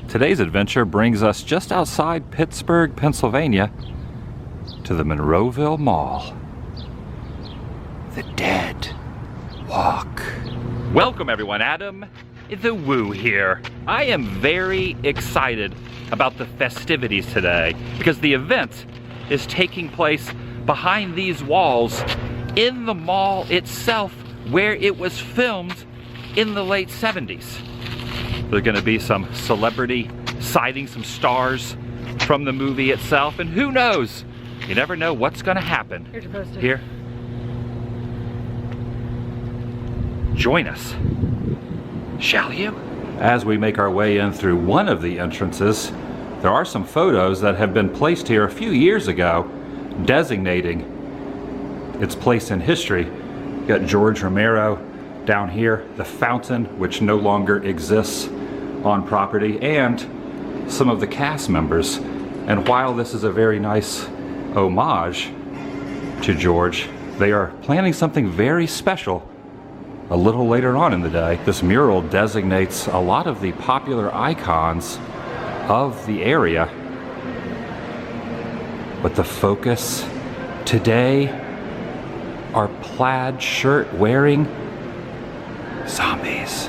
Today's adventure brings us just outside Pittsburgh, Pennsylvania, to the Monroeville Mall. The Dead Walk. Welcome everyone, Adam the Woo here. I am very excited about the festivities today because the event is taking place behind these walls in the mall itself where it was filmed in the late 70s. There's gonna be some celebrity sightings, some stars from the movie itself, and who knows? You never know what's gonna happen. Here's your poster. Here. Join us, shall you? As we make our way in through one of the entrances, there are some photos that have been placed here a few years ago, designating its place in history. You got George Romero down here, the fountain, which no longer exists on property, and some of the cast members. And while this is a very nice homage to George, they are planning something very special a little later on in the day. This mural designates a lot of the popular icons of the area, but the focus today are plaid shirt wearing zombies.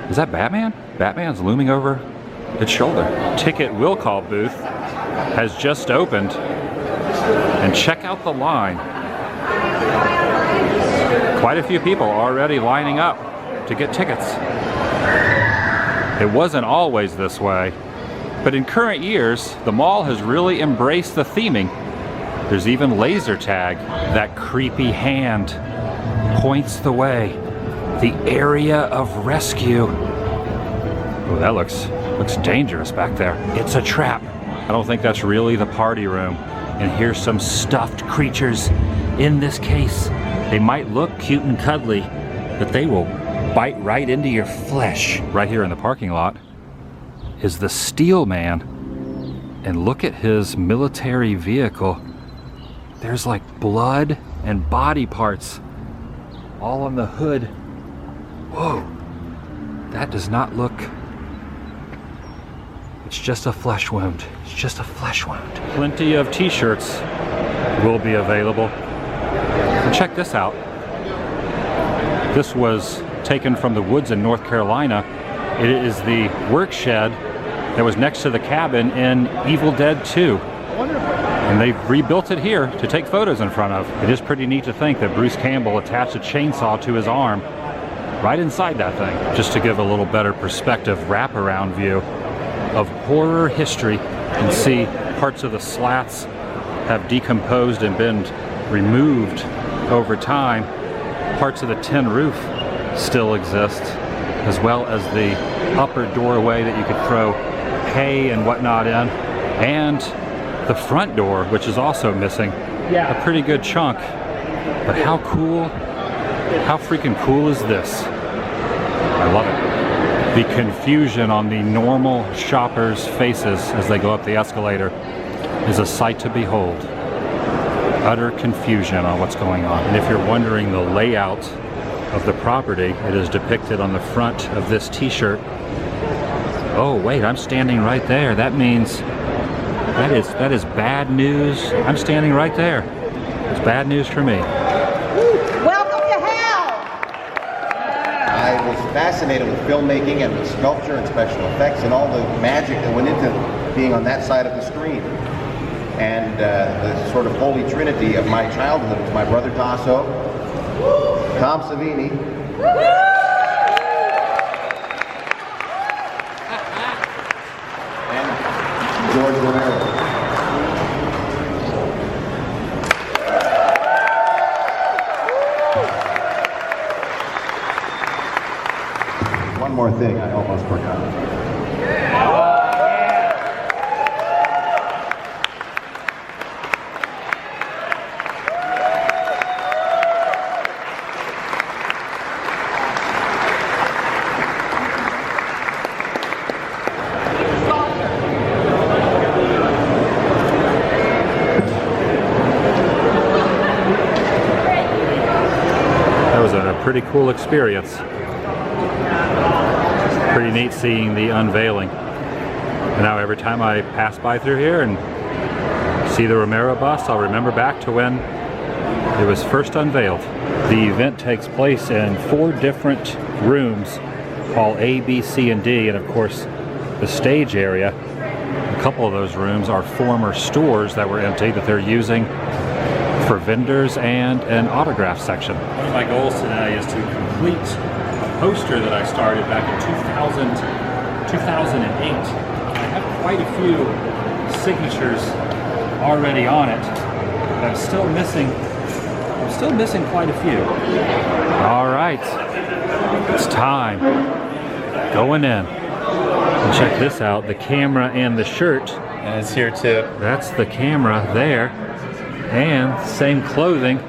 Is that Batman? Batman's looming over its shoulder. Ticket will call booth has just opened, and check out the line. Quite a few people already lining up to get tickets. It wasn't always this way, but in current years, the mall has really embraced the theming. There's even laser tag. That creepy hand points the way. The area of rescue. Oh, that looks dangerous back there. It's a trap. I don't think that's really the party room. And here's some stuffed creatures in this case. They might look cute and cuddly, but they will bite right into your flesh. Right here in the parking lot is the Steel Man. And look at his military vehicle. There's like blood and body parts all on the hood. Whoa, that does not look... It's just a flesh wound. It's just a flesh wound. Plenty of t-shirts will be available. And check this out. This was taken from the woods in North Carolina. It is the work shed that was next to the cabin in Evil Dead 2. And they've rebuilt it here to take photos in front of. It is pretty neat to think that Bruce Campbell attached a chainsaw to his arm right inside that thing. Just to give a little better perspective, wraparound view of horror history. You can see parts of the slats have decomposed and been removed over time. Parts of the tin roof still exist, as well as the upper doorway that you could throw hay and whatnot in, and the front door, which is also missing a pretty good chunk. But how cool, how freaking cool is this? I love it. The confusion on the normal shoppers' faces as they go up the escalator is a sight to behold. Utter confusion on what's going on. And if you're wondering the layout of the property, it is depicted on the front of this t-shirt. Oh wait, I'm standing right there. That means that is bad news. I'm standing right there. It's bad news for me. Welcome to hell! I was fascinated with filmmaking and with sculpture and special effects and all the magic that went into being on that side of the screen. And the sort of holy trinity of my childhood was my brother Tasso, Tom Savini, and George Romero. One more thing I almost forgot. Pretty cool experience. Pretty neat seeing the unveiling. And now every time I pass by through here and see the Romero bust, I'll remember back to when it was first unveiled. The event takes place in 4 different rooms, hall A, B, C, and D, and of course the stage area. A couple of those rooms are former stores that were empty that they're using for vendors and an autograph section. One of my goals today is to complete a poster that I started back in 2008. I have quite a few signatures already on it, but I'm still missing quite a few. All right, it's time. Going in. And check this out, the camera and the shirt. And it's here too. That's the camera there. And same clothing.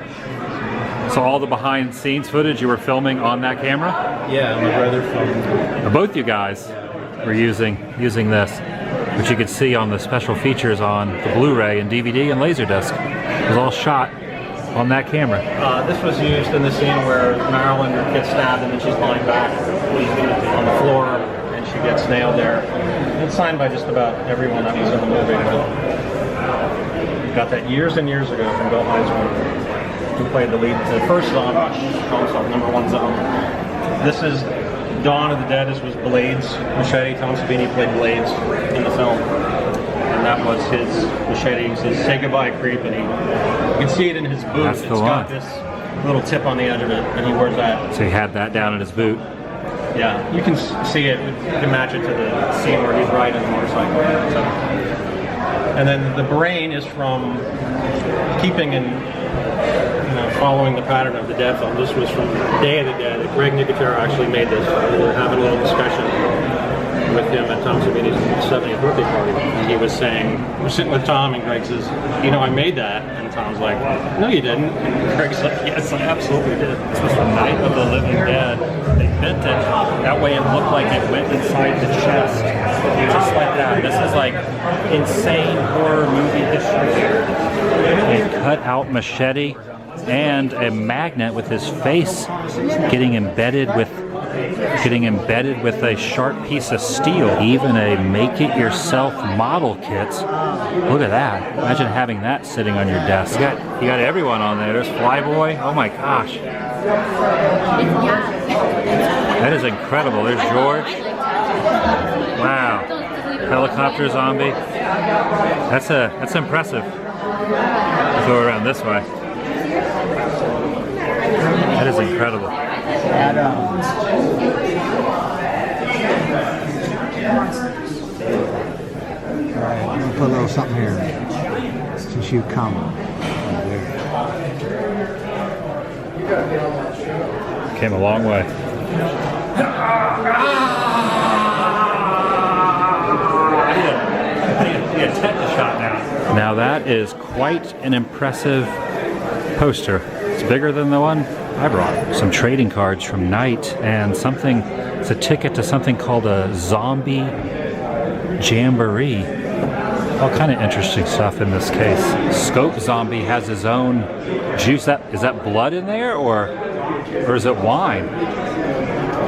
So all the behind scenes footage you were filming on that camera? Yeah, my brother filmed. Both you guys were using this, which you could see on the special features on the Blu-ray and DVD and Laserdisc. It was all shot on that camera. This was used in the scene where Marilyn gets stabbed and then she's lying back on the floor and she gets nailed there. It's signed by just about everyone that was in the movie. Got that years and years ago from Bill Heisman, who played the lead, the first zombie, #1 zombie. This is Dawn of the Dead. This was Blades machete. Tom Savini played Blades in the film. And that was his machete. He says, "Say goodbye, creep," and you can see it in his boot. That's the It's one. got this little tip on the edge of it, and he wears that. So he had that down in his boot. Yeah, you can see it. You can match it to the scene where he's riding the motorcycle. So. And then the brain is from keeping and following the pattern of the Dead film. This was from Day of the Dead. Greg Nicotero actually made this. We were having a little discussion with him at Tom Savini's 70th birthday party. And he was saying, we're sitting with Tom and Greg says, "You know, I made that." And Tom's like, "No, you didn't." And Greg's like, "Yes, I absolutely did." This was from Night of the Living Dead. They bent it. That way it looked like it went inside the chest. Just like that. This is like insane horror movie history here. A cut-out machete and a magnet with his face getting embedded with a sharp piece of steel. Even a make-it-yourself model kit. Look at that. Imagine having that sitting on your desk. You got everyone on there. There's Flyboy. Oh my gosh. That is incredible. There's George. Wow. Helicopter zombie. That's impressive. Let's go around this way. That is incredible. Alright, I'm gonna put a little something here since you come. Came a long way. Now that is quite an impressive poster. It's bigger than the one I brought. Some trading cards from Night and something, it's a ticket to something called a zombie jamboree. All kind of interesting stuff in this case. Scope Zombie has his own juice. Is that blood in there or is it wine?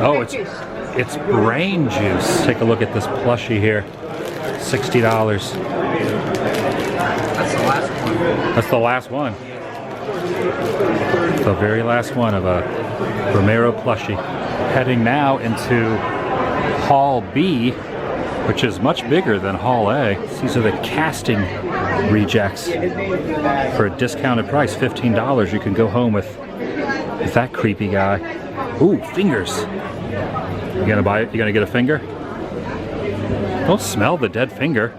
Oh, it's brain juice. Take a look at this plushie here. $60. That's the last one. That's the last one. The very last one of a Romero plushie. Heading now into Hall B, which is much bigger than Hall A. These are the casting rejects for a discounted price, $15. You can go home with that creepy guy. Ooh, fingers. You gonna buy it? You gonna get a finger? Don't smell the dead finger.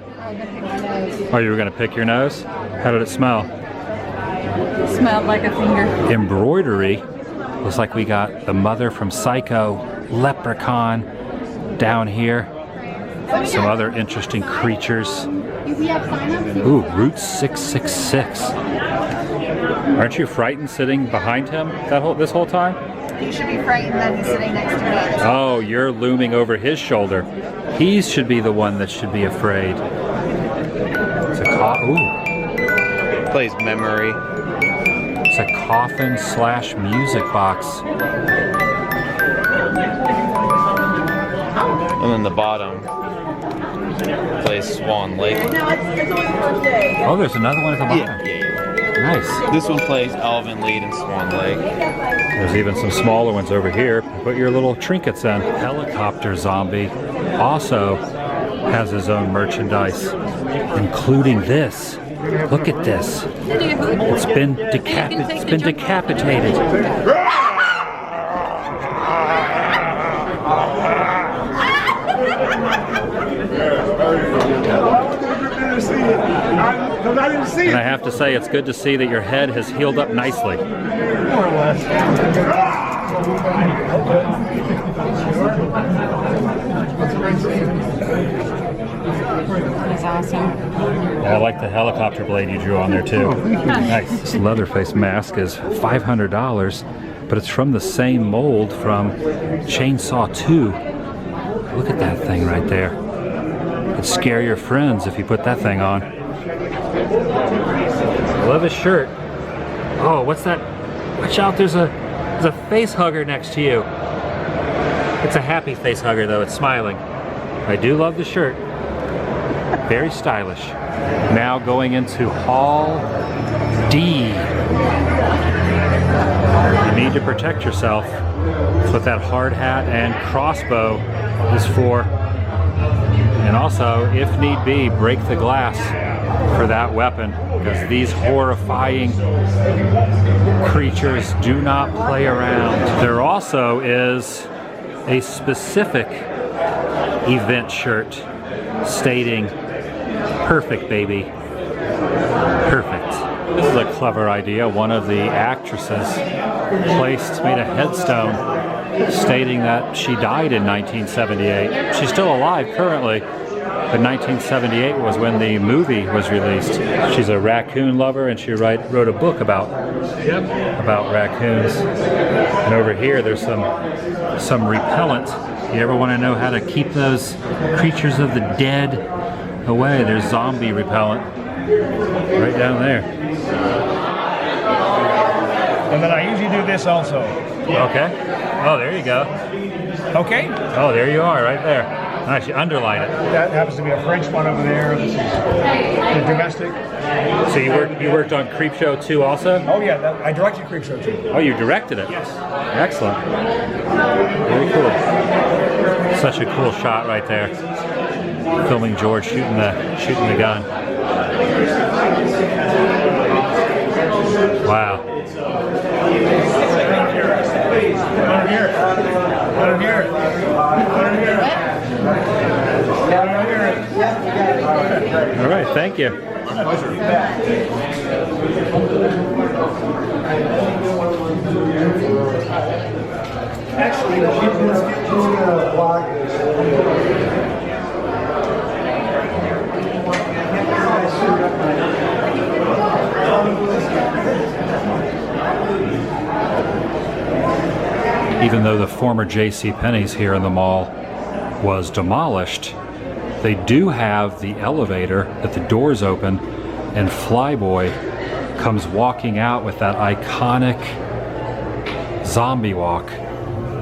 Oh, you were gonna pick your nose? How did it smell? Smelled like a finger. Embroidery. Looks like we got the mother from Psycho, Leprechaun down here. Some other interesting creatures. Ooh, Route 666. Aren't you frightened sitting behind him this whole time? You should be frightened that he's sitting next to me. Oh, you're looming over his shoulder. He should be the one that should be afraid. It's a ooh. Plays Memory. It's a coffin / music box. And one in the bottom plays Swan Lake. Oh, there's another one at the bottom. Yeah. Nice. This one plays Alvin Lead and Swan Lake. There's even some smaller ones over here. Put your little trinkets in. Helicopter Zombie also has his own merchandise, including this. Look at this. It's been decapitated. And I have to say, it's good to see that your head has healed up nicely. That's awesome. I like the helicopter blade you drew on there too. Nice. This Leatherface mask is $500, but it's from the same mold from Chainsaw 2. Look at that thing right there. It'd scare your friends if you put that thing on. I love his shirt. Oh, what's that? Watch out, there's a face hugger next to you. It's a happy face hugger though, it's smiling. I do love the shirt. Very stylish. Now going into Hall D. You need to protect yourself. That's what that hard hat and crossbow is for. And also, if need be, break the glass for that weapon, because these horrifying creatures do not play around. There also is a specific event shirt stating, "Perfect, baby. Perfect." This is a clever idea. One of the actresses made a headstone stating that she died in 1978. She's still alive currently, but 1978 was when the movie was released. She's a raccoon lover, and she wrote a book about raccoons. And over here, there's some repellent. You ever want to know how to keep those creatures of the dead away? There's zombie repellent right down there. And then I usually do this also. Okay. Oh, there you go. Okay? Oh, there you are, right there. Nice. You underline it. That happens to be a French one over there. This is the domestic. So you worked on Creepshow 2 also? Oh yeah, I directed Creepshow too. Oh, you directed it? Yes. Excellent. Very cool. Such a cool shot right there. Filming George shooting the gun. Wow. All right, thank you. Even though the former JCPenney's here in the mall was demolished, they do have the elevator that the doors open, and Flyboy comes walking out with that iconic zombie walk.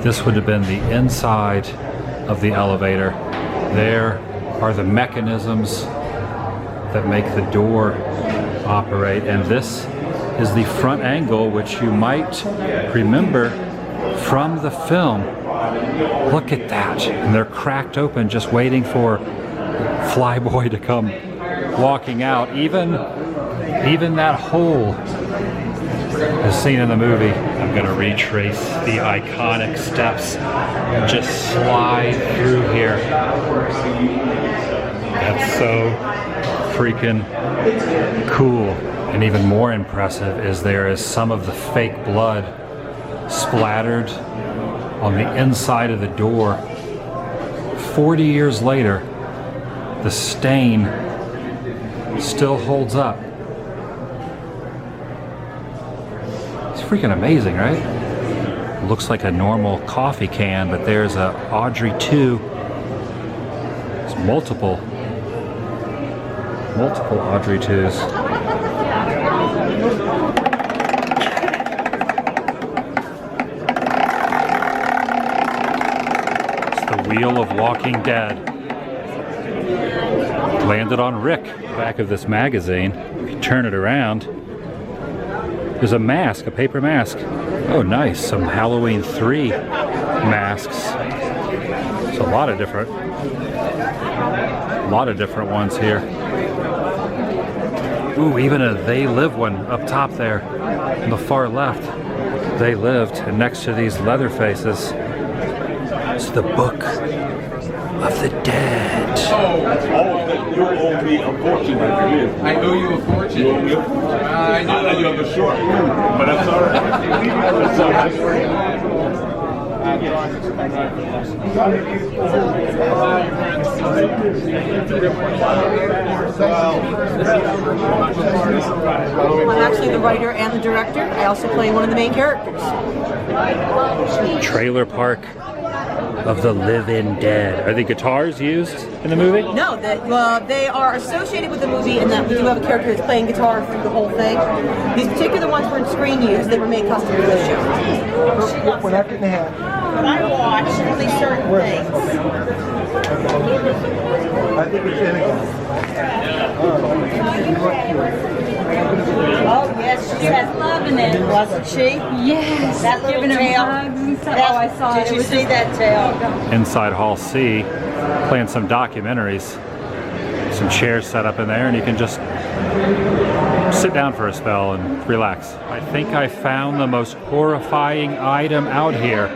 This would have been the inside of the elevator. There are the mechanisms that make the door operate, and this is the front angle, which you might remember from the film. Look at that. And they're cracked open, just waiting for Flyboy to come walking out. Even that hole is seen in the movie. I'm going to retrace the iconic steps and just slide through here. That's so freaking cool. And even more impressive is there is some of the fake blood splattered on the inside of the door. 40 years later, the stain still holds up. It's freaking amazing, right? Looks like a normal coffee can, but there's a Audrey 2. It's multiple Audrey 2s. Wheel of Walking Dead. Landed on Rick. Back of this magazine, if you turn it around, there's a mask, a paper mask. Oh, nice. Some Halloween 3 masks. There's a lot of different ones here. Ooh, even a They Live one up top there on the far left. They Lived, and next to these leather faces, it's the Book of the Dead. You owe me a fortune, I believe. I owe you a fortune? You owe me a fortune. I know you have a short, but that's all right. That's all right. I'm actually the writer and the director. I also play one of the main characters. Trailer Park of the Living Dead. Are the guitars used in the movie? No, they are associated with the movie in that we do have a character that's playing guitar through the whole thing. These particular ones weren't screen used, they were made custom for this show. What happened to have? But I watch only certain things. I think it's in again. Oh yes, she was loving it, wasn't she? Yes. That little Giving him tail. hugs and stuff. Oh, I saw it. Did you see that tail? Inside Hall C, playing some documentaries. Some chairs set up in there, and you can just sit down for a spell and relax. I think I found the most horrifying item out here.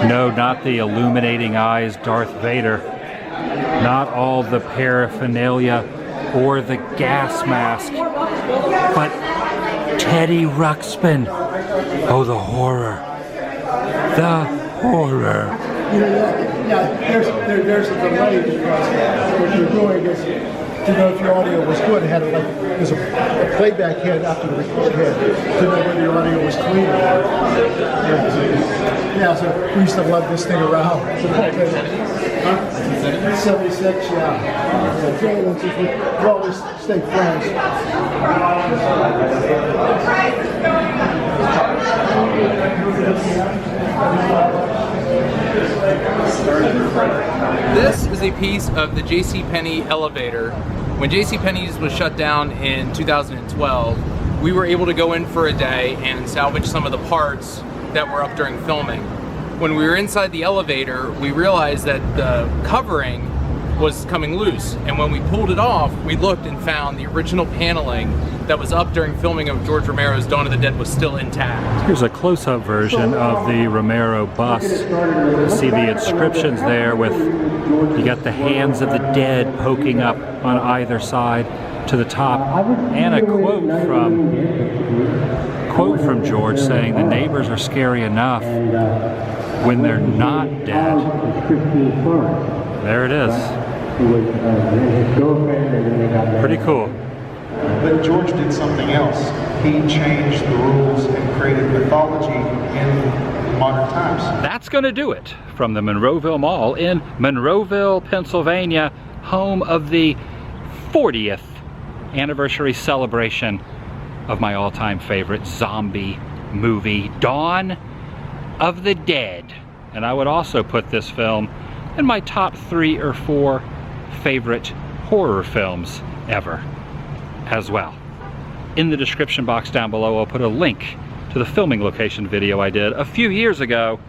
No, not the illuminating eyes Darth Vader. Not all the paraphernalia or the gas mask, but Teddy Ruxpin. Oh, the horror. The horror. There's a delay because what you're doing is to know if your audio was good. It had there's a playback head after the record head to know whether your audio was clean. Yeah, so we used to love this thing around. 76, yeah. Jay, we always stay friends. This is a piece of the JCPenney elevator. When JCPenney's was shut down in 2012, we were able to go in for a day and salvage some of the parts that were up during filming. When we were inside the elevator, we realized that the covering was coming loose, and when we pulled it off, we looked and found the original paneling that was up during filming of George Romero's Dawn of the Dead was still intact. Here's a close-up version of the Romero bust. You see the inscriptions there with, you got the hands of the dead poking up on either side to the top, and a quote from George saying the neighbors are scary enough when they're not dead. There it is. Pretty cool. But George did something else. He changed the rules and created mythology in modern times. That's going to do it from the Monroeville Mall in Monroeville, Pennsylvania, home of the 40th anniversary celebration of my all-time favorite zombie movie, Dawn of the Dead. And I would also put this film in my top 3 or 4 favorite horror films ever as well. In the description box down below, I'll put a link to the filming location video I did a few years ago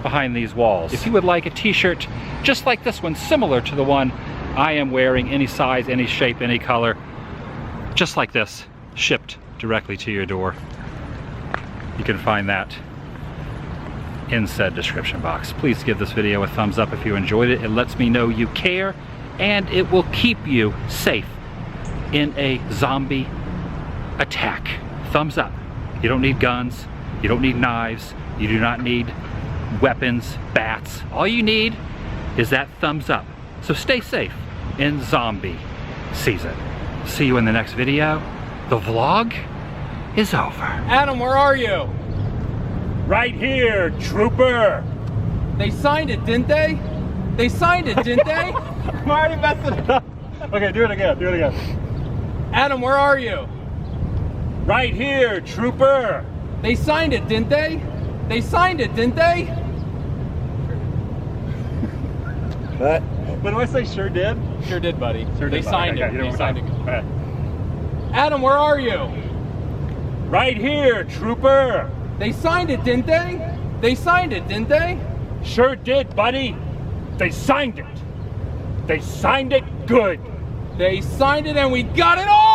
behind these walls. If you would like a t-shirt just like this one, similar to the one I am wearing, any size, any shape, any color, just like this, shipped directly to your door, you can find that in said description box. Please give this video a thumbs up if you enjoyed it. It lets me know you care, and it will keep you safe in a zombie attack. Thumbs up. You don't need guns, you don't need knives, you do not need weapons, bats. All you need is that thumbs up. So stay safe in zombie season. See you in the next video. The vlog is over. Adam, where are you? Right here, trooper. They signed it, didn't they? They signed it, didn't they? I'm already messing it up. Okay, do it again, do it again. Adam, where are you? Right here, trooper. They signed it, didn't they? They signed it, didn't they? What do I say? Sure did? Sure did, buddy. Sure They did, signed okay, it. you know They what signed it. I'm talking about. Adam, where are you? Right here, trooper. They signed it, didn't they? They signed it, didn't they? Sure did, buddy. They signed it. They signed it good. They signed it and we got it all!